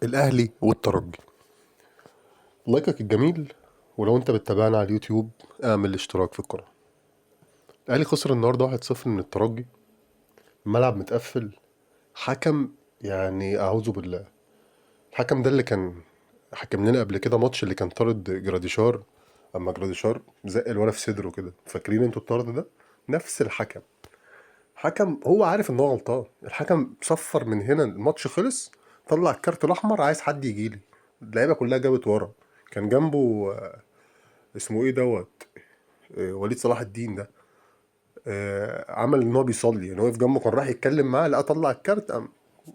الاهلي والترجي. لايكك الجميل، ولو انت بتتابعنا على اليوتيوب اعمل اشتراك في القناة. الاهلي خسر النهارده 1-0 من الترجي. الملعب متقفل. حكم، يعني اعوذ بالله. الحكم ده اللي كان حكم لنا قبل كده ماتش اللي كان طارد جراديشار. اما جراديشار زق الولا في صدره كده، فاكرين انتوا الطرد ده؟ نفس الحكم. حكم هو عارف ان هو غلطان. الحكم صفر من هنا، الماتش خلص. طلع الكارت الاحمر، عايز حد يجيلي. اللعيبه كلها جابت ورا. كان جنبه اسمه ايه دوت. وليد صلاح الدين ده. عمل ان هو بيصلي، يعني واقف جنبه، كان راح يتكلم معاه، لقى طلع الكارت، قام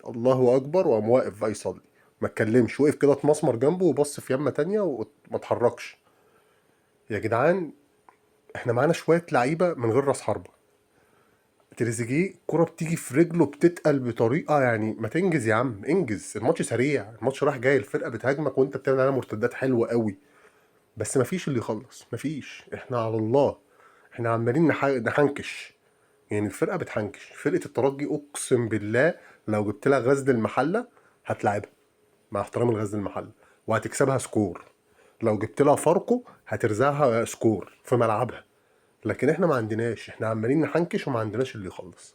الله اكبر وقام واقف بقى يصلي. ما اتكلمش، وقف كده اتمسمر جنبه وبص في يمه تانية وما اتحركش. يا جدعان، احنا معانا شويه لعيبه من غير راس حربه. تريزيجيه الكرة بتيجي في رجله بتتقل بطريقة، يعني ما تنجز يا عم، انجز، الماتش سريع، الماتش راح جاي، الفرقة بتهاجمك وانت بتعمل عليها مرتدات حلوة قوي. بس مفيش اللي يخلص، مفيش، احنا على الله. احنا عمالين نحنكش. يعني الفرقة بتحنكش، فرقة الترجي اقسم بالله لو جبت لها غزل المحلة هتلعبها، مع احترام الغزل المحلة، وهتكسبها سكور. لو جبت لها فاركو هترزعها سكور في ملعبها. لكن احنا ما عندناش، احنا عمالين نحنكش وما عندناش اللي يخلص.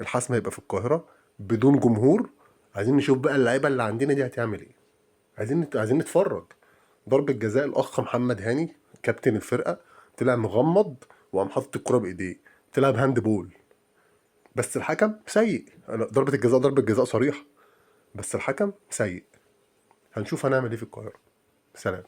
الحسم هيبقى في القاهرة بدون جمهور. عايزين نشوف بقى اللعيبة اللي عندنا دي هتعمل ايه. عايزين نتفرج. ضربة جزاء الأخ محمد هاني كابتن الفرقة، طلع مغمض وقام حاطط الكرة بإيديه، طلع بهاند بول. بس الحكم سيء. ضربة الجزاء ضربة جزاء صريحة، بس الحكم سيء. هنشوف هنعمل ايه في القاهرة. سلام.